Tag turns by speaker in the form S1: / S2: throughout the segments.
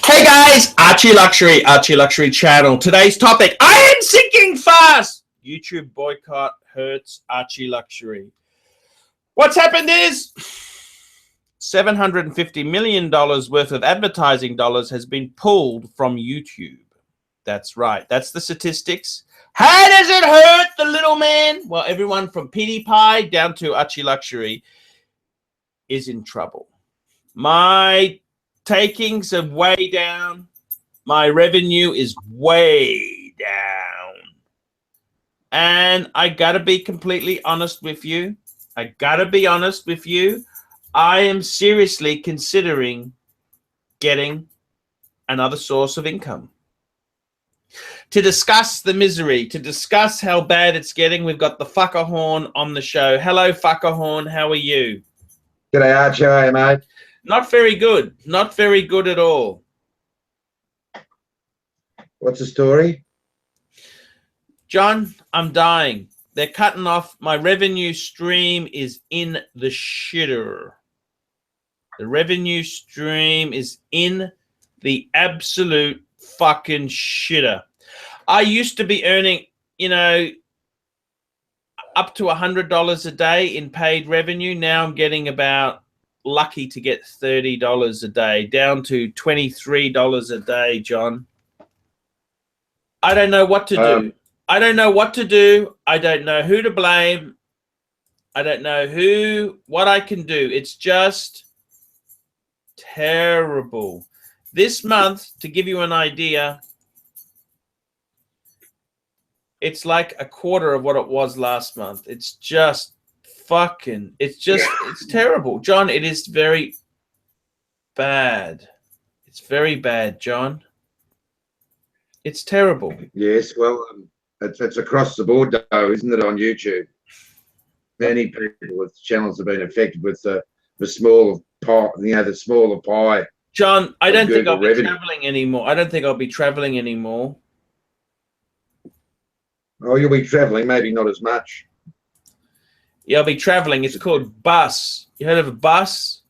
S1: Hey guys, ArchieLuxury channel. Today's topic, I am sinking fast. YouTube boycott hurts ArchieLuxury. What's happened is $750 million worth of advertising dollars has been pulled from YouTube. That's right. That's the statistics. How does it hurt the little man? Well, everyone from PewDiePie down to ArchieLuxury is in trouble. My takings are way down. My revenue is way down. And I got to be completely honest with you. I am seriously considering getting another source of income. To discuss the misery, to discuss how bad it's getting, we've got the Fuckerhorn on the show. Hello, Fuckerhorn. How are you?
S2: G'day, Archie. How are you, mate?
S1: Not very good. Not very good at all.
S2: What's the story?
S1: John, I'm dying. They're cutting off. My revenue stream is in the shitter. The revenue stream is in the absolute fucking shitter. I used to be earning, you know, up to $100 a day in paid revenue. Now I'm getting about lucky to get $30 a day, down to $23 a day, John. I don't know what to do. I don't know what to do. I don't know who to blame. I don't know what I can do. It's just terrible. This month, to give you an idea, it's like a quarter of what it was last month. It's just fucking, it's terrible. John, it is very bad. It's very bad, John. It's terrible.
S2: Yes, well, it's across the board, though, isn't it, on YouTube? Many people with channels have been affected with the smaller pie, the smaller pie.
S1: John, I don't think I'll be traveling anymore. I don't think I'll be traveling anymore.
S2: Oh, you'll be traveling, maybe not as much.
S1: Yeah, I'll be traveling. It's called bus. You heard of a bus?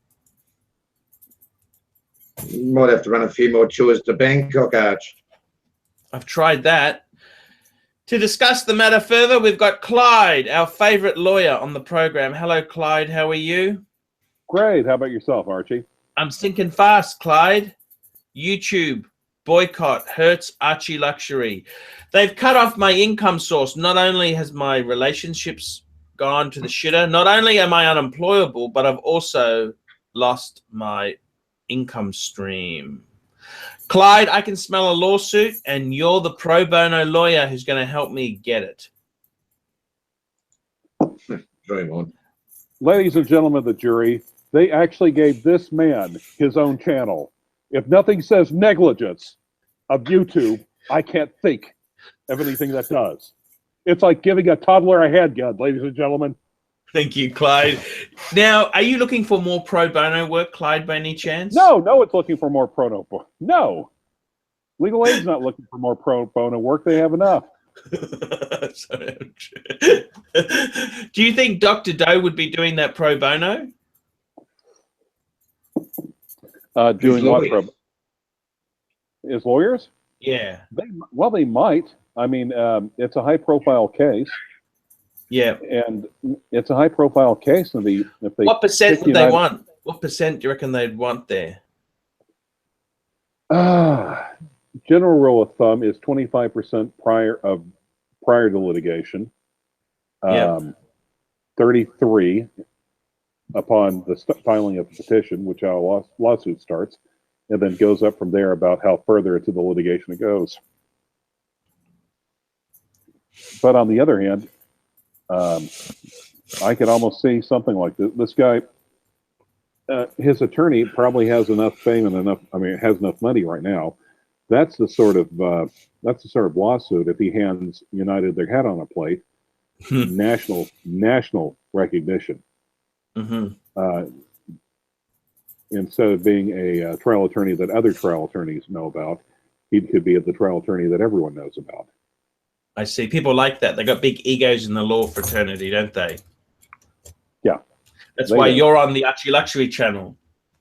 S2: You might have to run a few more tours to Bangkok, Arch.
S1: I've tried that. To discuss the matter further, we've got Clyde, our favorite lawyer, on the program. Hello, Clyde. How are you?
S3: Great. How about yourself, Archie?
S1: I'm sinking fast, Clyde. YouTube boycott hurts ArchieLuxury. They've cut off my income source. Not only has my relationships gone to the shitter, not only am I unemployable, but I've also lost my income stream. Clyde, I can smell a lawsuit, and you're the pro bono lawyer who's going to help me get it.
S2: Dream on.
S3: Ladies and gentlemen of the jury, they actually gave this man his own channel. If nothing says negligence of YouTube, I can't think of anything that does. It's like giving a toddler a handgun, ladies and gentlemen.
S1: Thank you, Clyde. Now, are you looking for more pro bono work, Clyde, by any chance?
S3: No, it's looking for more pro bono. No. Legal Aid's not looking for more pro bono work. They have enough.
S1: Do you think Dr. Doe would be doing that pro bono?
S3: Doing what? His lawyers?
S1: Yeah.
S3: They might. I mean, it's a high-profile case.
S1: Yeah.
S3: And it's a high-profile case. And if they
S1: what percent would they want? What percent do you reckon they'd want there?
S3: General rule of thumb is 25% prior to litigation. 33 upon the filing of the petition, which our lawsuit starts, and then goes up from there about how further into the litigation it goes. But on the other hand, I could almost see something like this. This guy, his attorney probably has enough fame and has enough money right now. That's the sort of lawsuit. If he hands United their head on a plate, national recognition. Instead of being a trial attorney that other trial attorneys know about, he could be the trial attorney that everyone knows about.
S1: I see. People like that. They got big egos in the law fraternity, don't they?
S3: Yeah.
S1: That's why you're on the ArchieLuxury channel,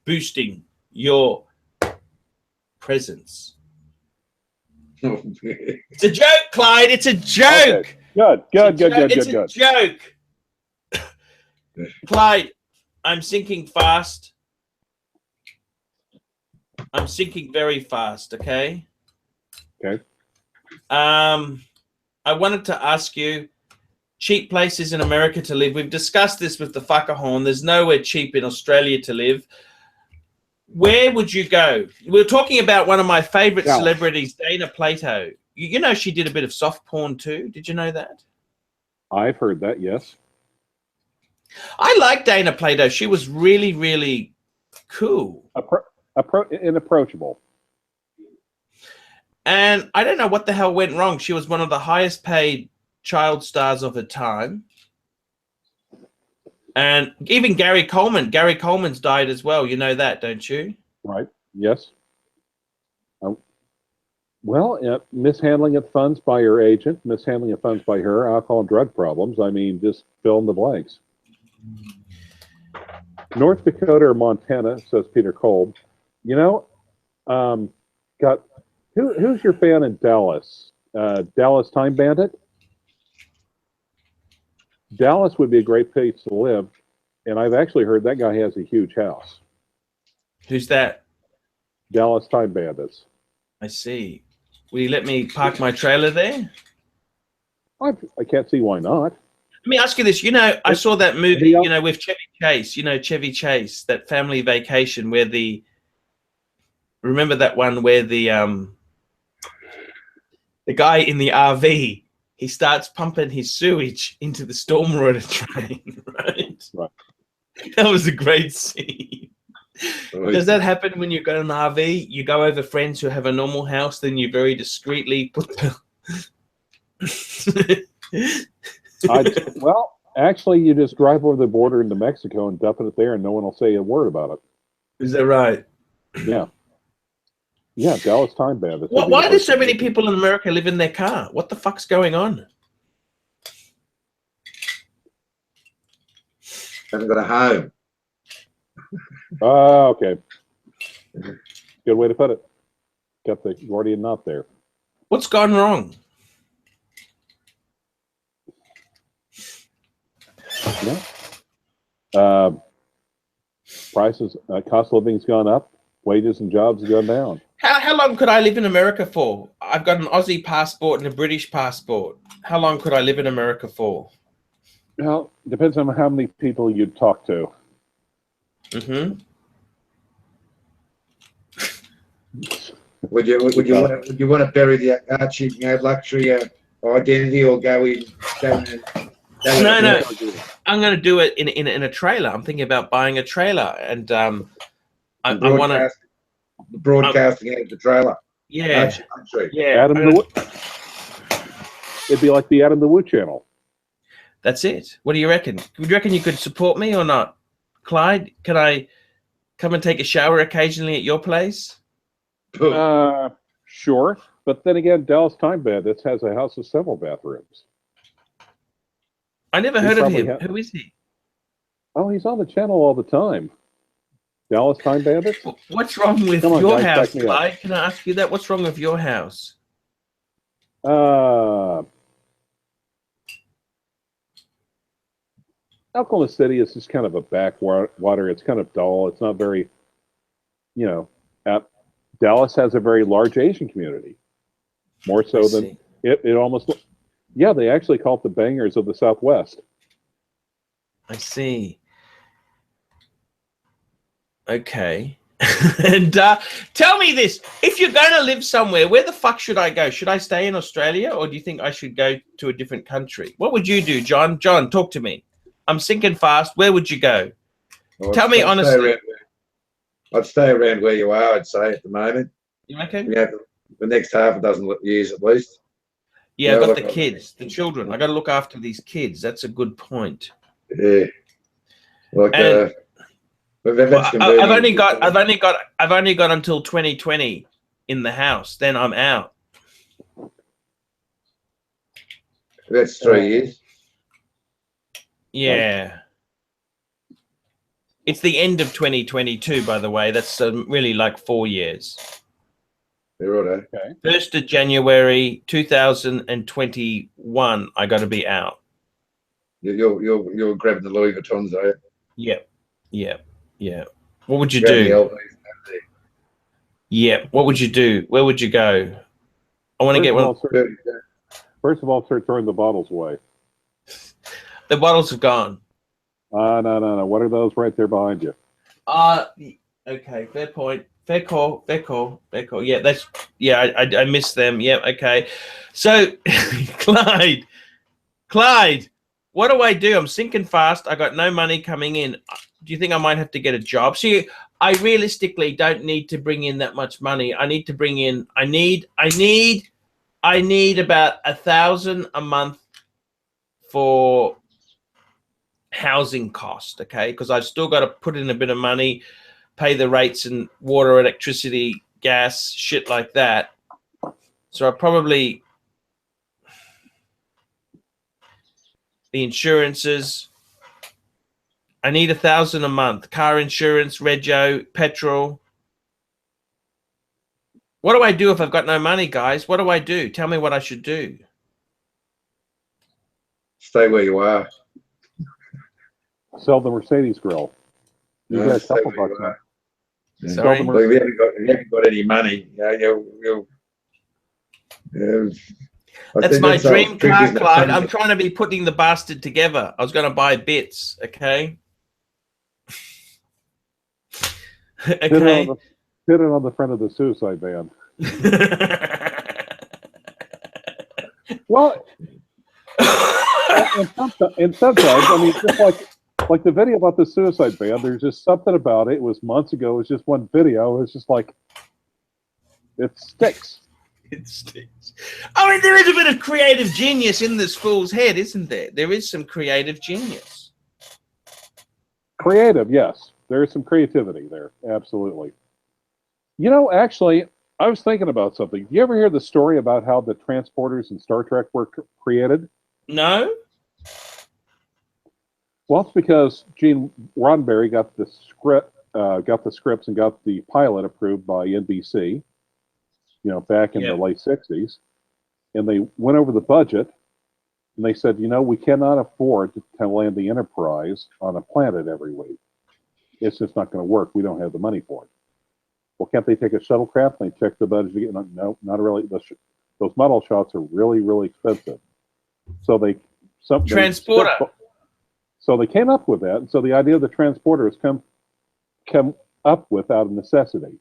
S1: boosting your presents. It's a joke, Clyde. It's a joke.
S3: Okay. Good.
S1: It's a joke. Clyde, I'm sinking fast. I'm sinking very fast, okay?
S3: Okay.
S1: I wanted to ask you, cheap places in America to live. We've discussed this with the fuckerhorn. There's nowhere cheap in Australia to live. Where would you go? We were talking about one of my favorite celebrities, Dana Plato. You know she did a bit of soft porn too. Did you know that?
S3: I've heard that, yes.
S1: I like Dana Plato. She was really, really cool.
S3: Inapproachable.
S1: And I don't know what the hell went wrong. She was one of the highest paid child stars of her time. And even Gary Coleman's died as well. You know that, don't you?
S3: Right. Yes. Well, mishandling of funds by her agent, mishandling of funds by her, alcohol and drug problems. I mean, just fill in the blanks. North Dakota or Montana, says Peter Kolb. You know, who's your fan in Dallas? Dallas Time Bandit? Dallas would be a great place to live, and I've actually heard that guy has a huge house.
S1: Who's that?
S3: Dallas Time Bandits.
S1: I see. Will you let me park my trailer there?
S3: I can't see why not.
S1: Let me ask you this. You know, I saw that movie, you know, with Chevy Chase, you know, Chevy Chase, that family vacation where remember that one where the guy in the RV, he starts pumping his sewage into the stormwater drain, right?
S3: Right.
S1: That was a great scene. Does that happen when you've got an RV? You go over friends who have a normal house, then you very discreetly put the...
S3: Well, actually, you just drive over the border into Mexico and dump it there, and no one will say a word about it.
S1: Is that right?
S3: Yeah. Yeah, Dallas Time Bandits.
S1: Why do so many people in America live in their car? What the fuck's going on?
S2: Haven't got a home.
S3: Oh, okay. Good way to put it. Got the Gordian knot there.
S1: What's gone wrong?
S3: Yeah. Prices, cost of living's gone up. Wages and jobs have gone down.
S1: How long could I live in America for? I've got an Aussie passport and a British passport. How long could I live in America for?
S3: Well, depends on how many people you talk to.
S2: Mm-hmm. Would you want to bury the Archie luxury identity or go in?
S1: No. I'm going to do it in a trailer. I'm thinking about buying a trailer, and I want to
S2: broadcasting out of the trailer.
S1: Yeah,
S3: yeah. It'd be like the Adam the Wood channel.
S1: That's it. What do you reckon? Do you reckon you could support me or not, Clyde? Can I come and take a shower occasionally at your place?
S3: Sure. But then again, Dallas Time Bandits has a house with several bathrooms.
S1: I never heard of him. Who is he?
S3: Oh, he's on the channel all the time. Dallas Time Bandits?
S1: What's wrong with your house, Clyde? Can I ask you that? What's wrong with your house?
S3: Oklahoma City is just kind of a backwater. It's kind of dull. It's not very, Dallas has a very large Asian community. More so than it almost. Yeah, they actually call it the bangers of the Southwest.
S1: I see. Okay. And tell me this. If you're going to live somewhere, where the fuck should I go? Should I stay in Australia, or do you think I should go to a different country? What would you do, John? John, talk to me. I'm sinking fast. Where would you go? Well, tell me honestly.
S2: I'd stay around where you are, I'd say, at the moment.
S1: You reckon?
S2: Yeah, the next half a dozen years at least.
S1: Yeah, I've got the kids, the children. I got to look after these kids. That's a good point.
S2: Yeah. Like,
S1: I've only got until 2020 in the house. Then I'm out.
S2: That's 3 years.
S1: Yeah. It's the end of 2022, by the way. That's really like 4 years.
S2: You're right.
S3: Okay.
S1: 1st of January 2021. I got to be out.
S2: You're grabbing the Louis Vuittons, are you?
S1: Yep. Yep. Yeah. What would you
S2: Grabbing the
S1: do?
S2: LVs.
S1: Yeah. What would you do? Where would you go? I want to get one.
S3: First of all, start throwing the bottles away.
S1: The bottles have gone.
S3: No. What are those right there behind you?
S1: Okay. Fair point. Fair call. Fair call. Fair call. Yeah. I missed them. Yeah. Okay. So, Clyde, what do I do? I'm sinking fast. I got no money coming in. Do you think I might have to get a job? See, I realistically don't need to bring in that much money. I need to bring in. I need about $1,000 a month for housing cost. Okay, because I've still got to put in a bit of money, pay the rates and water, electricity, gas, shit like that. So I probably the insurances. I need $1,000 a month. Car insurance, rego, petrol. What do I do if I've got no money, guys? What do I do? Tell me what I should do.
S2: Stay where you are.
S3: Sell the Mercedes grill. You got a
S2: Stay
S3: couple
S2: where
S3: bucks.
S2: you are.
S3: Sell
S1: Sorry?
S3: the
S2: Well, if you haven't got any money,
S1: That's my dream
S2: trick,
S1: car,
S2: isn't it?
S1: Clyde. I'm trying to be putting the bastard together. I was going to buy bits, okay? Okay.
S3: Put it on the front of the suicide van. Well, and sometimes, I mean, just like the video about the suicide van, there's just something about it. It was months ago. It was just one video. It's just like, it sticks.
S1: It sticks. I mean, there is a bit of creative genius in this fool's head, isn't there? There is some creative genius.
S3: Creative, yes. There is some creativity there. Absolutely. You know, actually, I was thinking about something. You ever hear the story about how the transporters in Star Trek were created?
S1: No?
S3: Well, it's because Gene Roddenberry got the scripts and got the pilot approved by NBC, back in the late 60s. And they went over the budget and they said, we cannot afford to land the Enterprise on a planet every week. It's just not going to work. We don't have the money for it. Well, can't they take a shuttlecraft? They check the budget again. No, not really. Those model shots are really, really expensive. So they came up with that. And so the idea of the transporter has come up with out of necessity.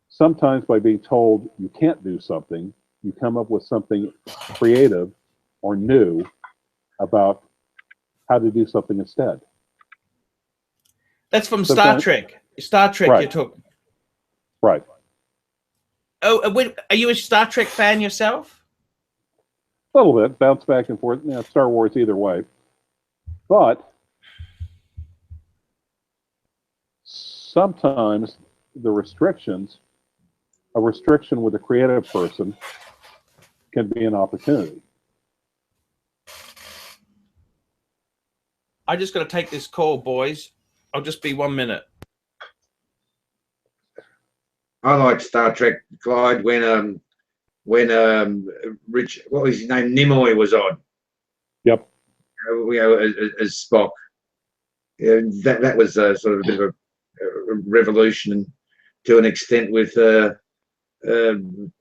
S3: Sometimes by being told you can't do something, you come up with something creative or new about how to do something instead.
S1: That's from Star Trek. Star Trek,
S3: right.
S1: You took.
S3: Right.
S1: Oh, are you a Star Trek fan yourself?
S3: A little bit, bounce back and forth. Star Wars either way. But sometimes a restriction with a creative person can be an opportunity.
S1: I just got to take this call, boys. I'll just be 1 minute.
S2: I like Star Trek, Clyde, when Rich, what was his name, Nimoy was on.
S3: Yep.
S2: As Spock. That was sort of a bit of a revolution to an extent with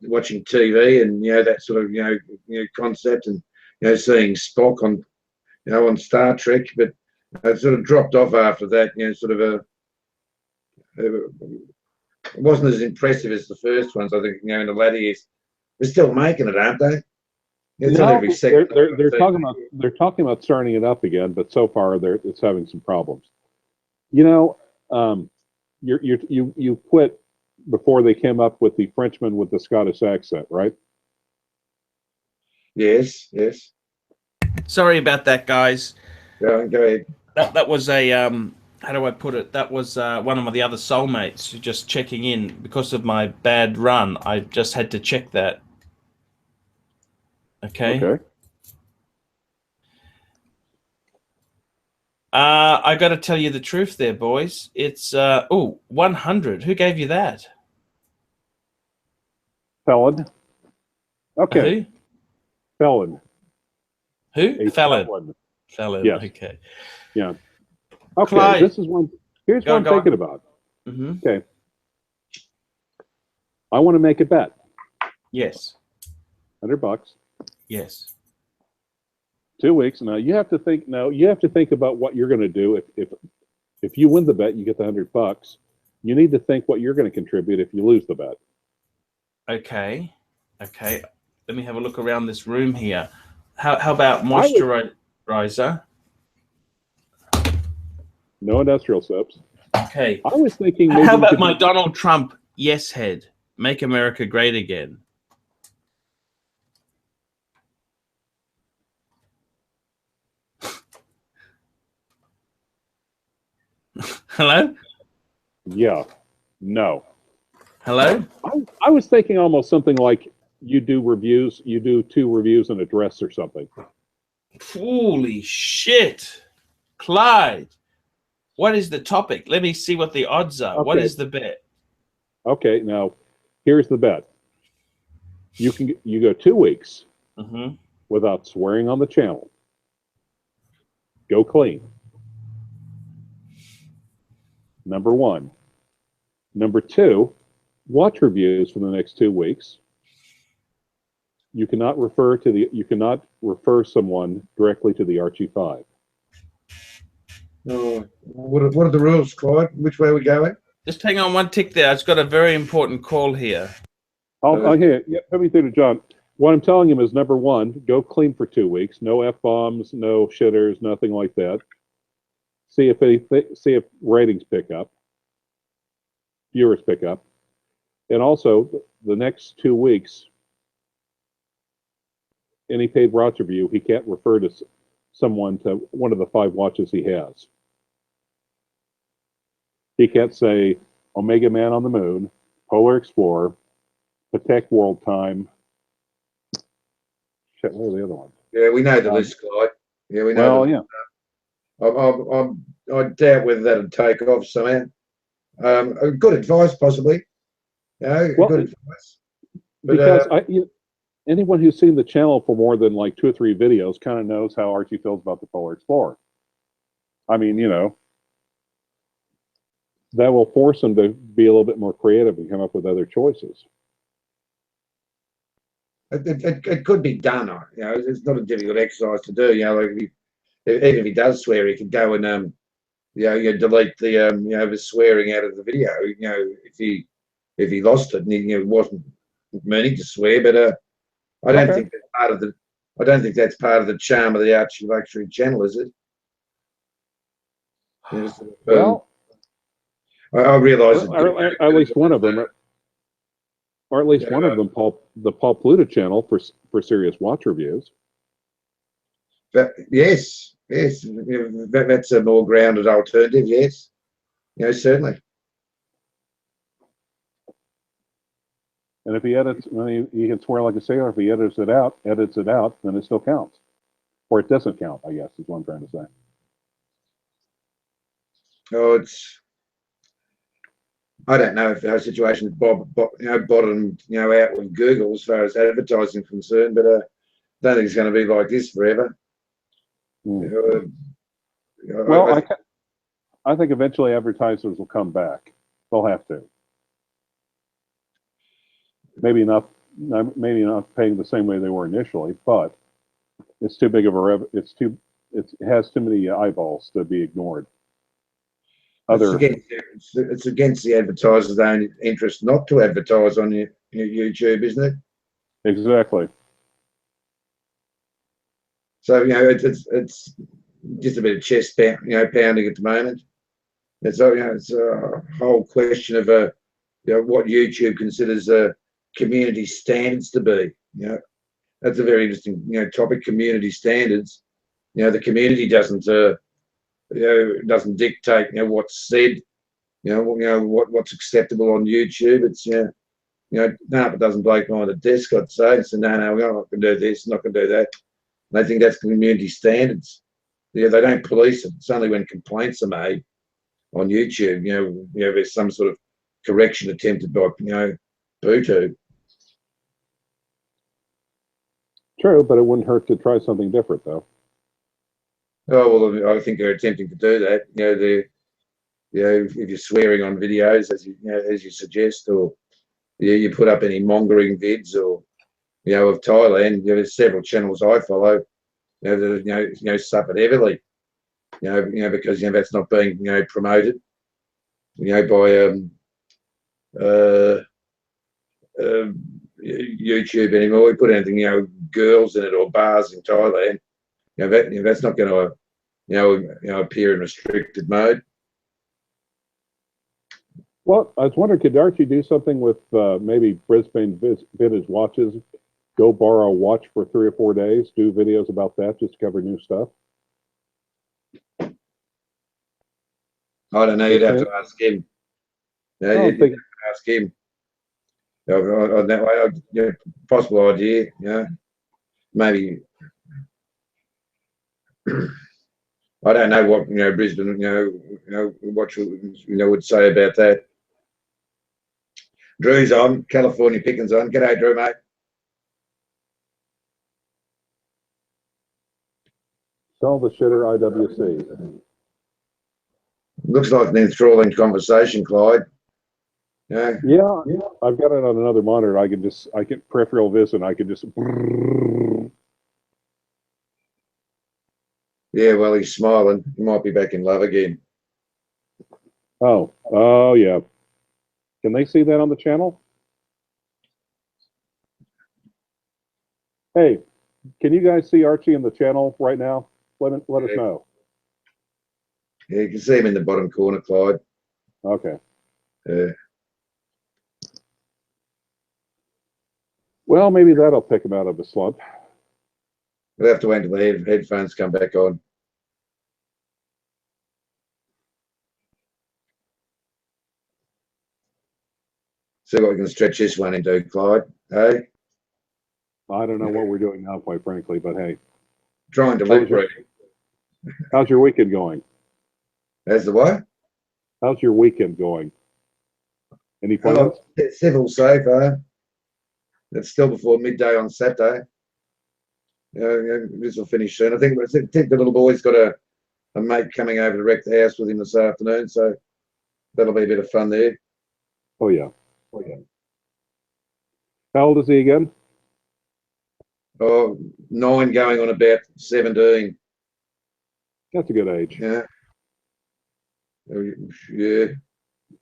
S2: watching TV and that sort of concept and seeing Spock on Star Trek, but it sort of dropped off after that. It wasn't as impressive as the first ones. I think in the latter years, they're still making it, aren't they? It's on every second.
S3: They're talking about starting it up again, but so far it's having some problems. You quit before they came up with the Frenchman with the Scottish accent, right?
S2: Yes.
S1: Sorry about that, guys.
S2: Go ahead.
S1: That was a how do I put it? That was one of the other soulmates just checking in because of my bad run. I just had to check that. Okay. I got to tell you the truth there, boys. It's 100. Who gave you that?
S3: Felon. Okay.
S1: Who?
S3: Felon.
S1: Who?
S3: A
S1: Felon. Felon.
S3: Yes.
S1: Okay.
S3: Yeah. Okay.
S1: Clyde.
S3: This is one. Here's what I'm thinking about.
S1: Mm-hmm.
S3: Okay. I want to make a bet.
S1: Yes.
S3: $100.
S1: Yes.
S3: 2 weeks. Now you have to think. Now you have to think about what you're going to do. If you win the bet, you get the $100. You need to think what you're going to contribute if you lose the bet.
S1: Okay. Okay. Let me have a look around this room here. How about moisturizer?
S3: No industrial soaps.
S1: Okay.
S3: I was thinking. Maybe
S1: How about my Donald Trump yes head? Make America great again. Hello?
S3: Yeah. No.
S1: Hello?
S3: I was thinking almost something like you do reviews. You do 2 reviews and a dress or something.
S1: Holy shit. Clyde, what is the topic? Let me see what the odds are.
S3: Okay.
S1: What is the bet?
S3: Okay. Now, here's the bet. You go 2 weeks without swearing on the channel. Go clean. Number 1. Number 2, watch reviews for the next 2 weeks. You cannot refer someone directly to the Archie 5.
S2: Oh, what are the rules, Clyde? Which way are we going?
S1: Just hang on one tick there. I've got a very important call here.
S3: I'll hear. Yeah, put me through to John. What I'm telling him is, number 1, go clean for 2 weeks. No F-bombs, no shitters, nothing like that. See if ratings pick up, viewers pick up, and also the next 2 weeks, any paid watch review, he can't refer to someone to one of the 5 watches he has. He can't say Omega Man on the Moon, Polar Explorer, Patek World Time. Shit, what are the other ones?
S2: Yeah, we know the list, Clyde. Yeah, we know.
S3: Well, yeah.
S2: I doubt whether that'll take off somehow. Good advice, possibly. Good advice. But,
S3: because anyone who's seen the channel for more than like 2 or 3 videos kind of knows how Archie feels about the Polar Explorer. I mean, that will force him to be a little bit more creative and come up with other choices.
S2: it could be done. It's not a difficult exercise to do. Like even if he does swear, he could go and delete the swearing out of the video. If he lost it and he wasn't meaning to swear, but I don't think that's part of the. I don't think that's part of the charm of the ArchieLuxury channel, is it?
S3: Well,
S2: I realise
S3: at least one of them, or at least one of them, the Paul Pluta channel for serious watch reviews.
S2: But yes, that's a more grounded alternative. Yes, certainly.
S3: And if he edits, he can swear like a sailor. If he edits it out, then it still counts, or it doesn't count. I guess is what I'm trying to say.
S2: Oh, I don't know if our situation is bottomed out with Google as far as advertising is concerned, but I don't think it's going to be like this forever.
S3: Well, I think eventually advertisers will come back. They'll have to. Maybe not paying the same way they were initially, but it's too big of a it has too many eyeballs to be ignored.
S2: It's against the advertiser's own interest not to advertise on your YouTube, isn't it?
S3: Exactly.
S2: So it's just a bit of chest pounding at the moment. It's a whole question of what YouTube considers community standards to be. That's a very interesting topic. Community standards. The community doesn't dictate what's said. What's acceptable on YouTube. It's half a dozen bloke behind the desk, I'd say, and say no, we're not going to do this, not going to do that. And they think that's community standards. They don't police it. It's only when complaints are made on YouTube, there's some sort of correction attempted by Bootu.
S3: True, but it wouldn't hurt to try something different, though.
S2: Oh well, I think they're attempting to do that. If you're swearing on videos, as you suggest, or you put up any mongering vids, or of Thailand, there's several channels I follow, that suffered heavily, because that's not being promoted, by YouTube anymore. We put anything, girls in it or bars in Thailand, that's not going to appear in restricted mode.
S3: Well, I was wondering, could Archie do something with maybe Brisbane Vintage Watches? Go borrow a watch for 3 or 4 days, do videos about that, just to cover new stuff?
S2: I don't know. You'd have to ask him. You'd have to ask him. On that way, possible idea. Maybe. I don't know what Brisbane what would say about that. Drew's on. California Pickens on. G'day, Drew, mate.
S3: Sell the shitter IWC.
S2: Looks like an enthralling conversation, Clyde. Yeah,
S3: I've got it on another monitor. I can peripheral vision. I can just.
S2: Yeah, well, he's smiling. He might be back in love again.
S3: Oh yeah. Can they see that on the channel? Hey, can you guys see Archie in the channel right now? Let us know.
S2: Yeah, you can see him in the bottom corner, Clyde.
S3: Okay.
S2: Yeah.
S3: Well, maybe that'll pick him out of a slump.
S2: We'll have to wait until the headphones come back on. See what we can stretch this one into, Clyde. Hey?
S3: I don't know what we're doing now, quite frankly, but hey.
S2: Trying to lip read.
S3: How's your weekend going?
S2: How's the what?
S3: How's your weekend going? Any plans?
S2: Civil safe, It's still before midday on Saturday. This will finish soon. I think the little boy's got a mate coming over to wreck the house with him this afternoon, so that'll be a bit of fun there.
S3: Oh yeah. How old is he again?
S2: 9 going on about 17.
S3: That's a good age.
S2: Yeah. Yeah.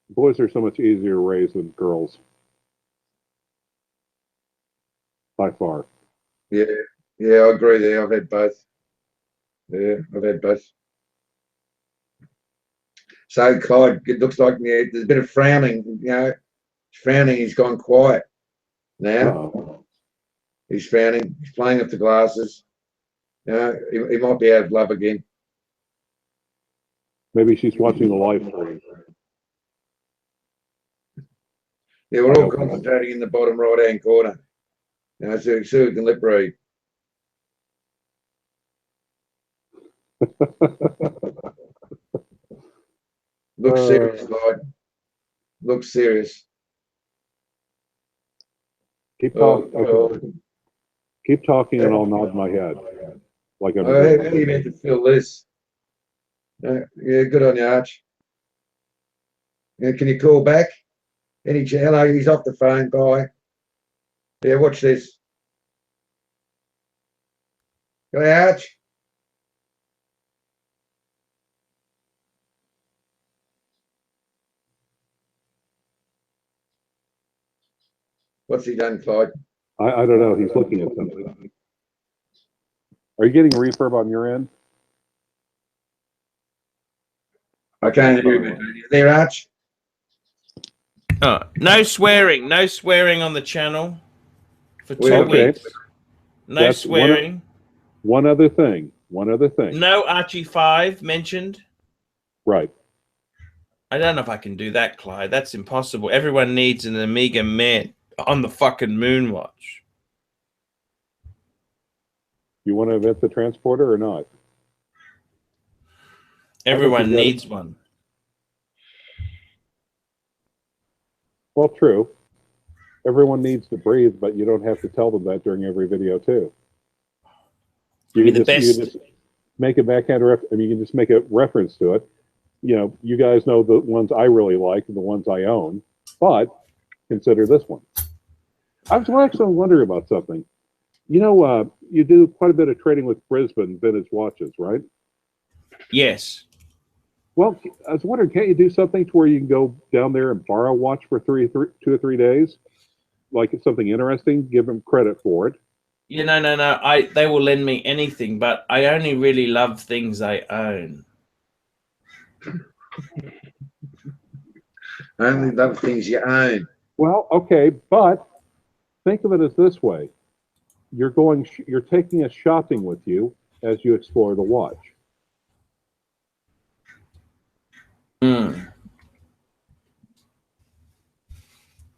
S3: Boys are so much easier to raise than girls. By far.
S2: Yeah. Yeah, I agree there. I've had both. Yeah, I've had both. So, Clyde, it looks like there's a bit of frowning. Frowning. He's gone quiet now. He's frowning. He's playing with the glasses. He might be out of love again.
S3: Maybe she's watching the live stream.
S2: Yeah, we're all concentrating in the bottom right-hand corner. So we can lip read. Look serious, Clyde. Look serious.
S3: Keep talking. Keep talking, and I'll nod my head. Like I'm.
S2: How do you meant to feel this? Yeah, good on you, Arch. Can you call back? Hello, he's off the phone. Bye. Yeah, watch this. Go, Arch. What's he done, Clyde?
S3: I don't know. He's looking at something. Are you getting refurb on your end?
S2: I can't hear you there, Arch.
S1: No swearing. No swearing on the channel for 2 weeks. No
S3: That's
S1: swearing.
S3: One other thing.
S1: No Archie 5 mentioned.
S3: Right.
S1: I don't know if I can do that, Clyde. That's impossible. Everyone needs an Amiga man on the fucking moon watch.
S3: You want to invent the transporter or not?
S1: Everyone needs one.
S3: Well, true. Everyone needs to breathe, but you don't have to tell them that during every video, too. You
S1: Be
S3: can
S1: the
S3: just, you
S1: best.
S3: can just make a backhand I mean, you can just make a reference to it. You know, you guys know the ones I really like and the ones I own, but consider this one. I was actually wondering about something. You know, you do quite a bit of trading with Brisbane vintage watches, right?
S1: Yes.
S3: Well, I was wondering, can't you do something to where you can go down there and borrow a watch for 2 or 3 days? Like it's something interesting, give them credit for it.
S1: Yeah, no. They will lend me anything, but I only really love things I own.
S2: Only love things you own.
S3: Well, okay, but think of it as this way. You're taking us shopping with you as you explore the watch.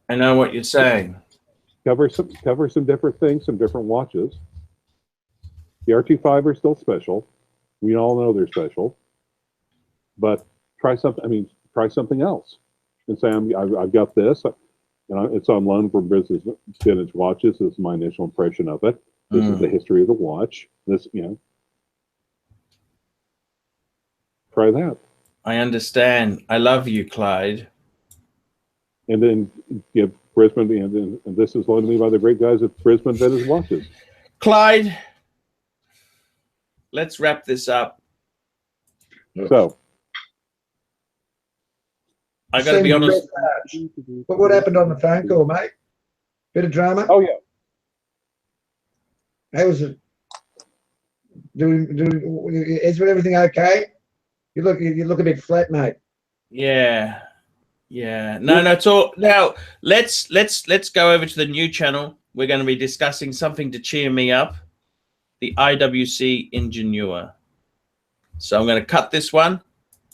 S1: I know what you're saying.
S3: Cover some different things, some different watches. The RT5 are still special. We all know they're special. But try something. I mean, try something else. And say, I've got this. It's on loan for business vintage watches. This is my initial impression of it. This is the history of the watch. This, you know, try that.
S1: I understand. I love you, Clyde.
S3: And then give Brisbane, and this is loaned to me by the great guys at Brisbane Vintage Watches.
S1: Clyde, let's wrap this up.
S3: So,
S1: I got to be honest.
S2: What happened on the phone call, mate? Bit of drama?
S3: oh yeah,
S2: How was it? Is everything okay? You look a bit flat, mate.
S1: Yeah. No, it's all. Now let's go over to the new channel. We're going to be discussing something to cheer me up, the IWC Ingenua. So I'm going to cut this one,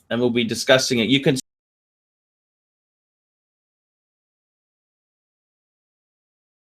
S1: and we'll be discussing it. You can